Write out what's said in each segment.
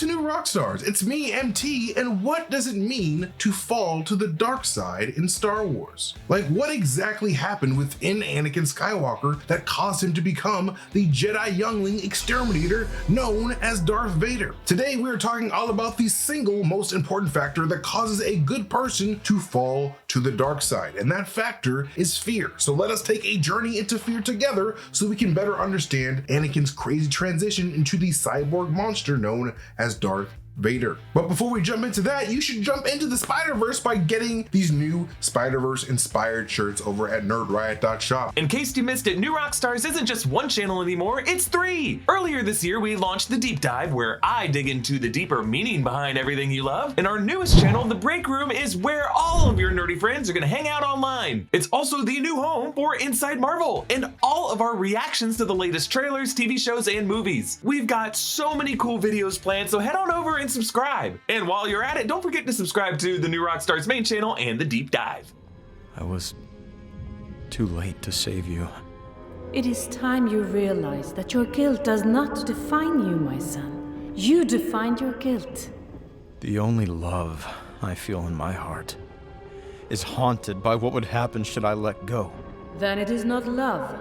to New Rockstars. It's me, MT, and what does it mean to fall to the dark side in Star Wars? Like, what exactly happened within Anakin Skywalker that caused him to become the Jedi youngling exterminator known as Darth Vader? Today, we're talking all about the single most important factor that causes a good person to fall to the dark side, and that factor is fear. So let us take a journey into fear together so we can better understand Anakin's crazy transition into the cyborg monster known as Darth Vader. But before we jump into that, you should jump into the Spider-Verse by getting these new Spider-Verse inspired shirts over at nerdriot.shop. In case you missed it, New Rockstars isn't just one channel anymore, it's 3! Earlier this year, we launched The Deep Dive, where I dig into the deeper meaning behind everything you love. And our newest channel, The Break Room, is where all of your nerdy friends are gonna hang out online. It's also the new home for Inside Marvel and all of our reactions to the latest trailers, TV shows, and movies. We've got so many cool videos planned, so head on over and subscribe. And while you're at it, don't forget to subscribe to the New Rockstars main channel and The Deep Dive. I was too late to save you. It is time you realize that your guilt does not define you, my son. You defined your guilt. The only love I feel in my heart is haunted by what would happen should I let go. Then it is not love.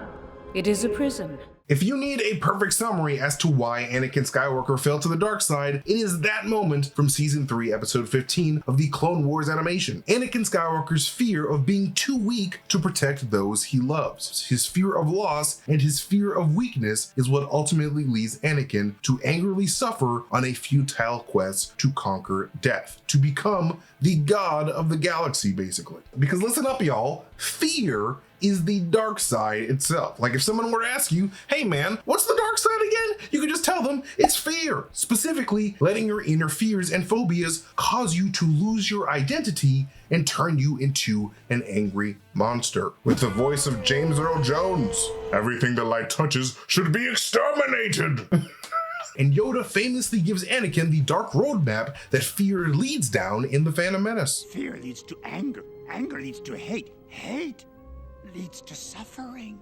It is a prison. If you need a perfect summary as to why Anakin Skywalker fell to the dark side, it is that moment from Season 3, Episode 15 of the Clone Wars animation. Anakin Skywalker's fear of being too weak to protect those he loves. His fear of loss and his fear of weakness is what ultimately leads Anakin to angrily suffer on a futile quest to conquer death, to become the god of the galaxy, basically. Because listen up, y'all, fear is the dark side itself. Like if someone were to ask you, hey man, what's the dark side again? You could just tell them it's fear. Specifically, letting your inner fears and phobias cause you to lose your identity and turn you into an angry monster. With the voice of James Earl Jones, everything the light touches should be exterminated. And Yoda famously gives Anakin the dark roadmap that fear leads down in the Phantom Menace. Fear leads to anger. Anger leads to hate. Hate leads to suffering.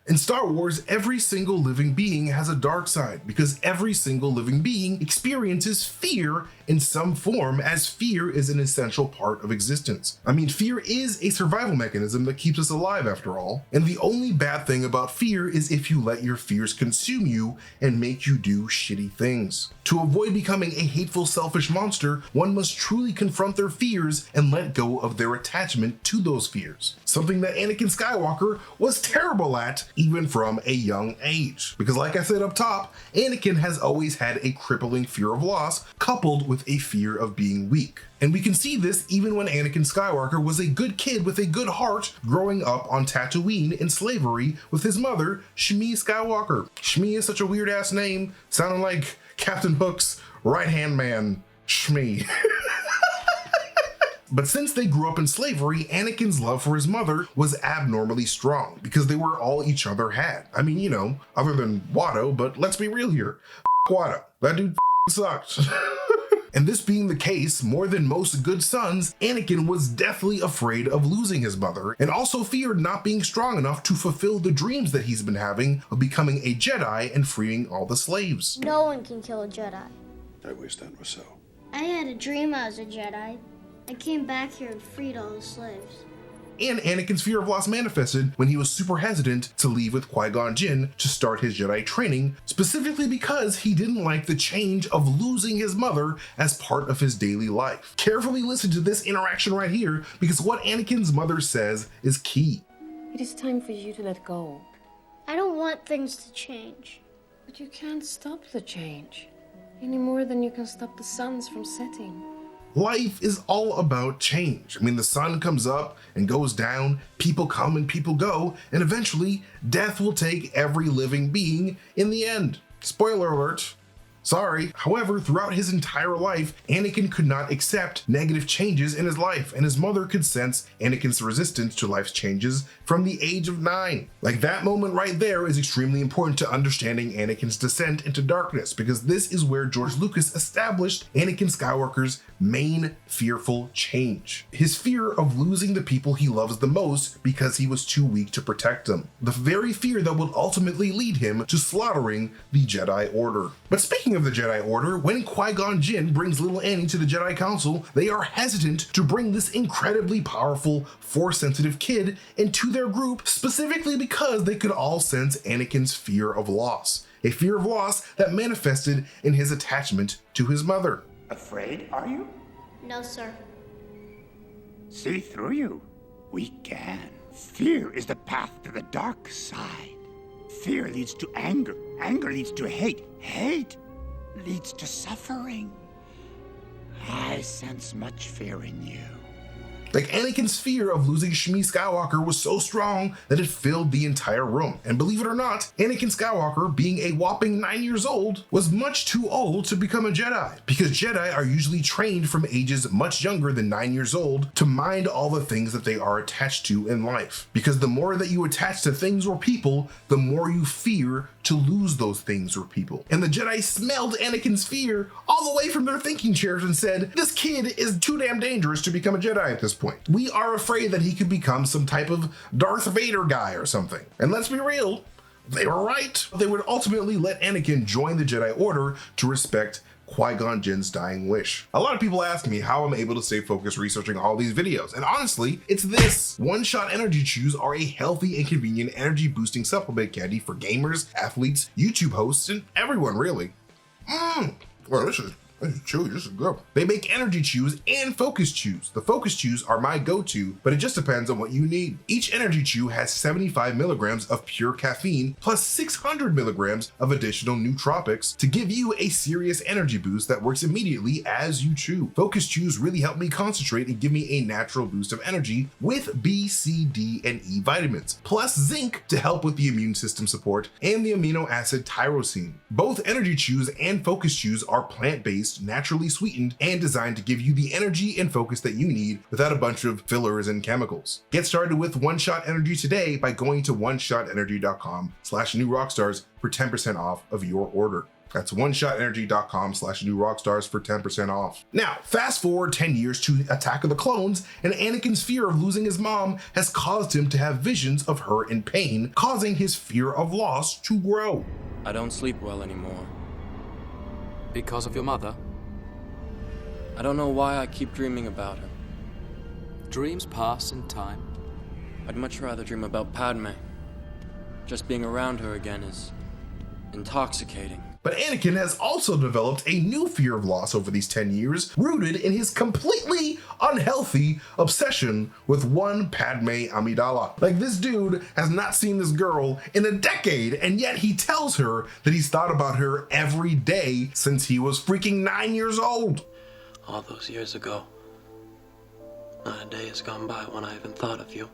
In Star Wars, every single living being has a dark side because every single living being experiences fear in some form, as fear is an essential part of existence. I mean, fear is a survival mechanism that keeps us alive after all. And the only bad thing about fear is if you let your fears consume you and make you do shitty things. To avoid becoming a hateful, selfish monster, one must truly confront their fears and let go of their attachment to those fears. Something that Anakin Skywalker was terrible at even from a young age. Because like I said up top, Anakin has always had a crippling fear of loss coupled with a fear of being weak. And we can see this even when Anakin Skywalker was a good kid with a good heart growing up on Tatooine in slavery with his mother, Shmi Skywalker. Shmi is such a weird ass name, sounding like Captain Hook's right-hand man, Shmi. But since they grew up in slavery, Anakin's love for his mother was abnormally strong because they were all each other had. I mean, you know, other than Watto, but let's be real here. Watto. That dude sucked. And this being the case, more than most good sons, Anakin was deathly afraid of losing his mother and also feared not being strong enough to fulfill the dreams that he's been having of becoming a Jedi and freeing all the slaves. No one can kill a Jedi. I wish that was so. I had a dream I was a Jedi. I came back here and freed all the slaves. And Anakin's fear of loss manifested when he was super hesitant to leave with Qui-Gon Jinn to start his Jedi training, specifically because he didn't like the change of losing his mother as part of his daily life. Carefully listen to this interaction right here, because what Anakin's mother says is key. It is time for you to let go. I don't want things to change. But you can't stop the change, any more than you can stop the suns from setting. Life is all about change. I mean, the sun comes up and goes down, people come and people go, and eventually death will take every living being in the end. Spoiler alert. Sorry. However, throughout his entire life, Anakin could not accept negative changes in his life, and his mother could sense Anakin's resistance to life's changes from the age of 9. Like, that moment right there is extremely important to understanding Anakin's descent into darkness, because this is where George Lucas established Anakin Skywalker's main fearful change. His fear of losing the people he loves the most because he was too weak to protect them. The very fear that would ultimately lead him to slaughtering the Jedi Order. But speaking Speaking of the Jedi Order, when Qui-Gon Jinn brings little Annie to the Jedi Council, they are hesitant to bring this incredibly powerful, Force-sensitive kid into their group, specifically because they could all sense Anakin's fear of loss. A fear of loss that manifested in his attachment to his mother. Afraid, are you? No, sir. See through you. We can. Fear is the path to the dark side. Fear leads to anger. Anger leads to hate. Hate leads to suffering. I sense much fear in you. Like, Anakin's fear of losing Shmi Skywalker was so strong that it filled the entire room. And believe it or not, Anakin Skywalker, being a whopping 9 years old, was much too old to become a Jedi, because Jedi are usually trained from ages much younger than 9 years old to mind all the things that they are attached to in life. Because the more that you attach to things or people, the more you fear to lose those things or people. And the Jedi smelled Anakin's fear all the way from their thinking chairs and said, this kid is too damn dangerous to become a Jedi at this point. We are afraid that he could become some type of Darth Vader guy or something. And let's be real, they were right. They would ultimately let Anakin join the Jedi Order to respect Qui-Gon Jinn's dying wish. A lot of people ask me how I'm able to stay focused researching all these videos, and honestly, it's this. One-Shot Energy Chews are a healthy and convenient energy boosting supplement candy for gamers, athletes, YouTube hosts, and everyone really. Well, this is chewy, this is good. They make energy chews and focus chews. The focus chews are my go-to, but it just depends on what you need. Each energy chew has 75 milligrams of pure caffeine plus 600 milligrams of additional nootropics to give you a serious energy boost that works immediately as you chew. Focus chews really help me concentrate and give me a natural boost of energy with B, C, D, and E vitamins, plus zinc to help with the immune system support and the amino acid tyrosine. Both energy chews and focus chews are plant-based, naturally sweetened, and designed to give you the energy and focus that you need without a bunch of fillers and chemicals. Get started with One-Shot Energy today by going to oneshotenergy.com/newrockstars for 10% off of your order. That's oneshotenergy.com/newrockstars for 10% off. Now, fast forward 10 years to Attack of the Clones, and Anakin's fear of losing his mom has caused him to have visions of her in pain, causing his fear of loss to grow. I don't sleep well anymore. Because of your mother? I don't know why I keep dreaming about her. Dreams pass in time. I'd much rather dream about Padme. Just being around her again is intoxicating. But Anakin has also developed a new fear of loss over these 10 years, rooted in his completely unhealthy obsession with one Padme Amidala. Like, this dude has not seen this girl in a decade, and yet he tells her that he's thought about her every day since he was freaking 9 years old. All those years ago, not a day has gone by when I haven't thought of you.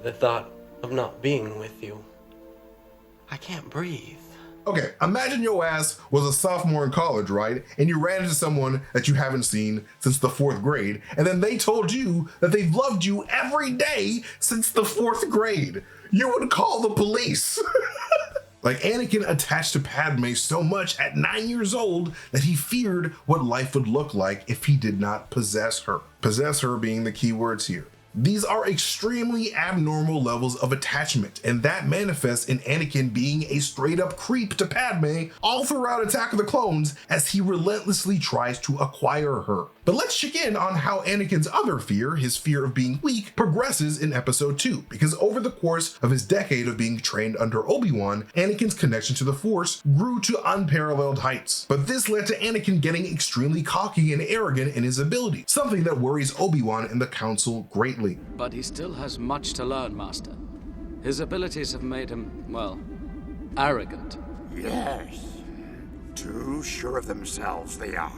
The thought of not being with you. I can't breathe. Okay, imagine your ass was a sophomore in college, right? And you ran into someone that you haven't seen since the 4th grade, and then they told you that they've loved you every day since the 4th grade. You would call the police. Like, Anakin attached to Padme so much at 9 years old that he feared what life would look like if he did not possess her. Possess her being the key words here. These are extremely abnormal levels of attachment, and that manifests in Anakin being a straight up creep to Padme all throughout Attack of the Clones as he relentlessly tries to acquire her. But let's check in on how Anakin's other fear, his fear of being weak, progresses in episode 2, because over the course of his decade of being trained under Obi-Wan, Anakin's connection to the Force grew to unparalleled heights. But this led to Anakin getting extremely cocky and arrogant in his abilities, something that worries Obi-Wan and the Council greatly. But he still has much to learn, Master. His abilities have made him, well, arrogant. Yes. Too sure of themselves they are.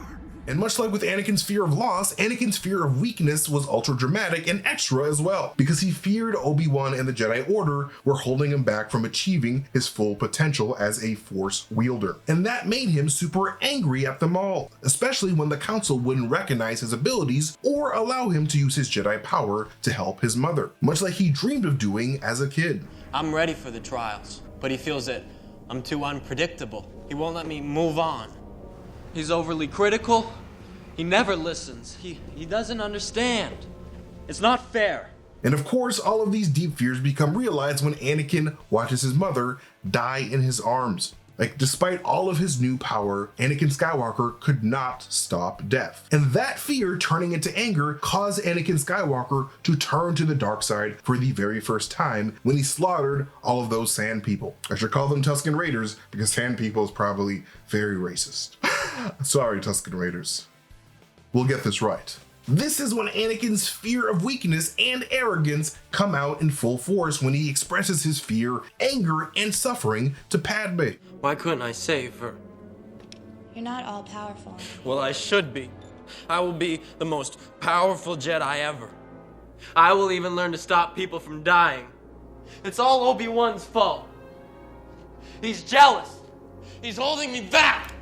And much like with Anakin's fear of loss, Anakin's fear of weakness was ultra dramatic and extra as well, because he feared Obi-Wan and the Jedi Order were holding him back from achieving his full potential as a Force wielder. And that made him super angry at them all, especially when the Council wouldn't recognize his abilities or allow him to use his Jedi power to help his mother, much like he dreamed of doing as a kid. I'm ready for the trials, but he feels that I'm too unpredictable. He won't let me move on. He's overly critical. He never listens. He doesn't understand. It's not fair. And of course, all of these deep fears become realized when Anakin watches his mother die in his arms. Like, despite all of his new power, Anakin Skywalker could not stop death. And that fear turning into anger caused Anakin Skywalker to turn to the dark side for the very first time when he slaughtered all of those Sand People. I should call them Tusken Raiders because Sand People is probably very racist. Sorry, Tusken Raiders. We'll get this right. This is when Anakin's fear of weakness and arrogance come out in full force when he expresses his fear, anger, and suffering to Padme. Why couldn't I save her? You're not all powerful. Well, I should be. I will be the most powerful Jedi ever. I will even learn to stop people from dying. It's all Obi-Wan's fault. He's jealous. He's holding me back.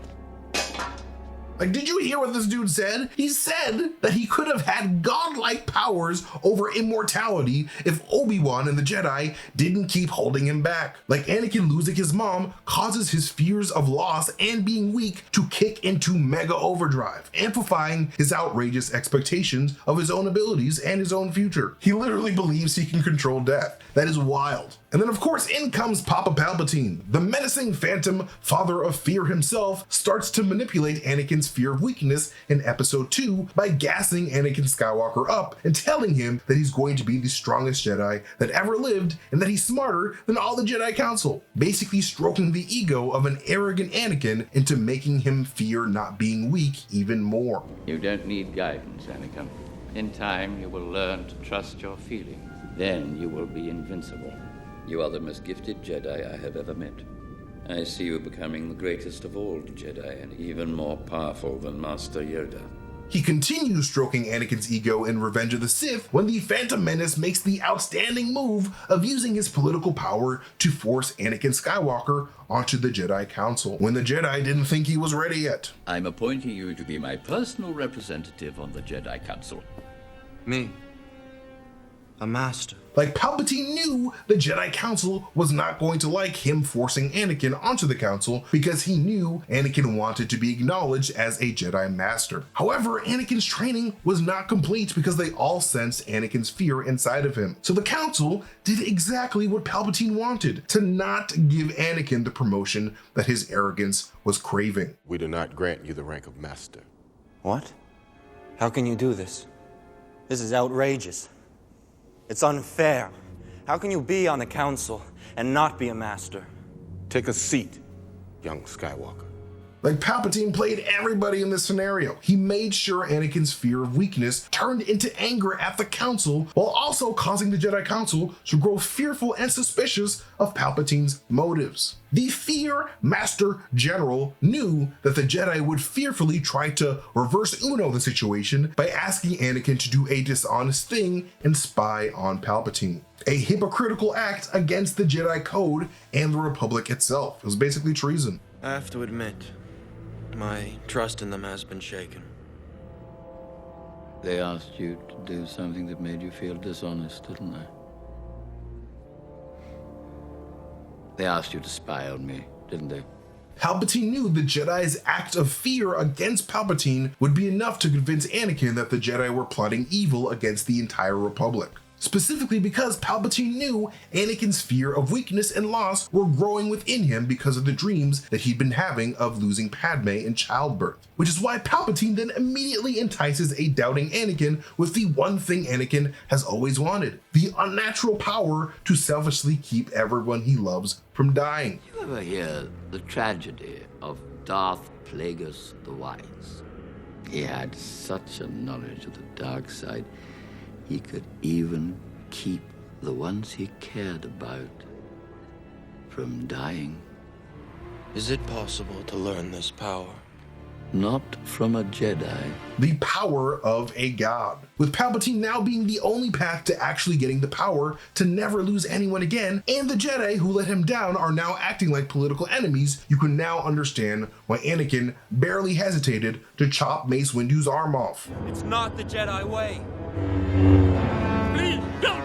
Like, did you hear what this dude said? He said that he could have had godlike powers over immortality if Obi-Wan and the Jedi didn't keep holding him back. Like, Anakin losing his mom causes his fears of loss and being weak to kick into mega overdrive, amplifying his outrageous expectations of his own abilities and his own future. He literally believes he can control death. That is wild. And then, of course, in comes Papa Palpatine. The menacing phantom, father of fear himself, starts to manipulate Anakin's fear of weakness in episode 2 by gassing Anakin Skywalker up and telling him that he's going to be the strongest Jedi that ever lived and that he's smarter than all the Jedi Council, basically stroking the ego of an arrogant Anakin into making him fear not being weak even more. You don't need guidance, Anakin. In time, you will learn to trust your feelings. Then you will be invincible. You are the most gifted Jedi I have ever met. I see you becoming the greatest of all Jedi and even more powerful than Master Yoda. He continues stroking Anakin's ego in Revenge of the Sith when the Phantom Menace makes the outstanding move of using his political power to force Anakin Skywalker onto the Jedi Council when the Jedi didn't think he was ready yet. I'm appointing you to be my personal representative on the Jedi Council. Me? A master. Like, Palpatine knew the Jedi Council was not going to like him forcing Anakin onto the Council because he knew Anakin wanted to be acknowledged as a Jedi Master. However, Anakin's training was not complete because they all sensed Anakin's fear inside of him. So the Council did exactly what Palpatine wanted, to not give Anakin the promotion that his arrogance was craving. We do not grant you the rank of Master. What? How can you do this? This is outrageous. It's unfair. How can you be on the council and not be a master? Take a seat, young Skywalker. Like, Palpatine played everybody in this scenario. He made sure Anakin's fear of weakness turned into anger at the Council, while also causing the Jedi Council to grow fearful and suspicious of Palpatine's motives. The Fear Master General knew that the Jedi would fearfully try to reverse Uno the situation by asking Anakin to do a dishonest thing and spy on Palpatine. A hypocritical act against the Jedi Code and the Republic itself. It was basically treason. I have to admit, my trust in them has been shaken. They asked you to do something that made you feel dishonest, didn't they? They asked you to spy on me, didn't they? Palpatine knew the Jedi's act of fear against Palpatine would be enough to convince Anakin that the Jedi were plotting evil against the entire Republic. Specifically because Palpatine knew Anakin's fear of weakness and loss were growing within him because of the dreams that he'd been having of losing Padme in childbirth. Which is why Palpatine then immediately entices a doubting Anakin with the one thing Anakin has always wanted: the unnatural power to selfishly keep everyone he loves from dying. You ever hear the tragedy of Darth Plagueis the Wise? He had such a knowledge of the dark side, he could even keep the ones he cared about from dying. Is it possible to learn this power? Not from a Jedi. The power of a god. With Palpatine now being the only path to actually getting the power to never lose anyone again, and the Jedi who let him down are now acting like political enemies, you can now understand why Anakin barely hesitated to chop Mace Windu's arm off. It's not the Jedi way. Please, don't!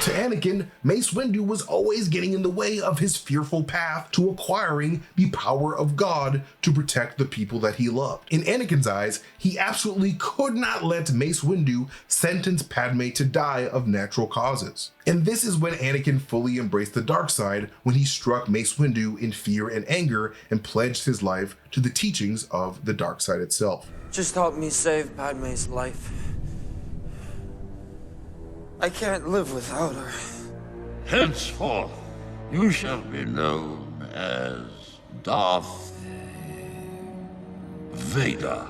To Anakin, Anakin, Mace Windu was always getting in the way of his fearful path to acquiring the power of God to protect the people that he loved. In Anakin's eyes, he absolutely could not let Mace Windu sentence Padme to die of natural causes. And this is when Anakin fully embraced the dark side, when he struck Mace Windu in fear and anger and pledged his life to the teachings of the dark side itself. Just help me save Padme's life. I can't live without her. Henceforth, you shall be known as Darth Vader.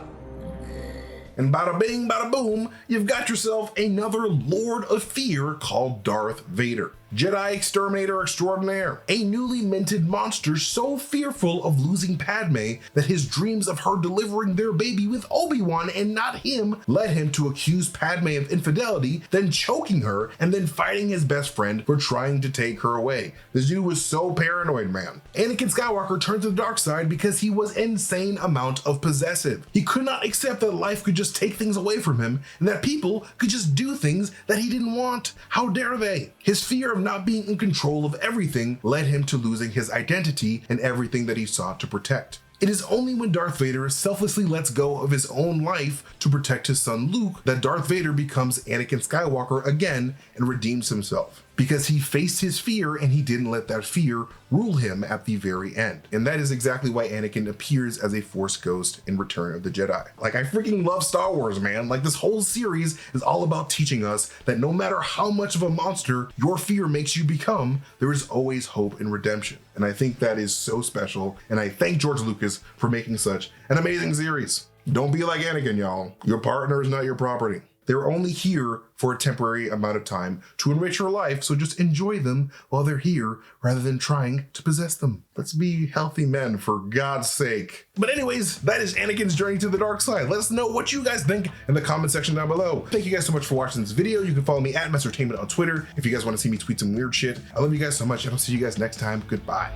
And bada bing, bada boom, you've got yourself another Lord of Fear called Darth Vader. Jedi Exterminator Extraordinaire, a newly minted monster so fearful of losing Padme that his dreams of her delivering their baby with Obi-Wan and not him led him to accuse Padme of infidelity, then choking her, and then fighting his best friend for trying to take her away. This dude was so paranoid, man. Anakin Skywalker turned to the dark side because he was an insane amount of possessive. He could not accept that life could just take things away from him and that people could just do things that he didn't want. How dare they? His fear of not being in control of everything led him to losing his identity and everything that he sought to protect. It is only when Darth Vader selflessly lets go of his own life to protect his son Luke that Darth Vader becomes Anakin Skywalker again and redeems himself. Because he faced his fear and he didn't let that fear rule him at the very end. And that is exactly why Anakin appears as a Force ghost in Return of the Jedi. Like, I freaking love Star Wars, man. Like, this whole series is all about teaching us that no matter how much of a monster your fear makes you become, there is always hope and redemption. And I think that is so special. And I thank George Lucas for making such an amazing series. Don't be like Anakin, y'all. Your partner is not your property. They're only here for a temporary amount of time to enrich your life, so just enjoy them while they're here rather than trying to possess them. Let's be healthy men, for God's sake. But anyways, that is Anakin's journey to the dark side. Let us know what you guys think in the comment section down below. Thank you guys so much for watching this video. You can follow me at MasterTainment on Twitter if you guys want to see me tweet some weird shit. I love you guys so much, and I'll see you guys next time. Goodbye.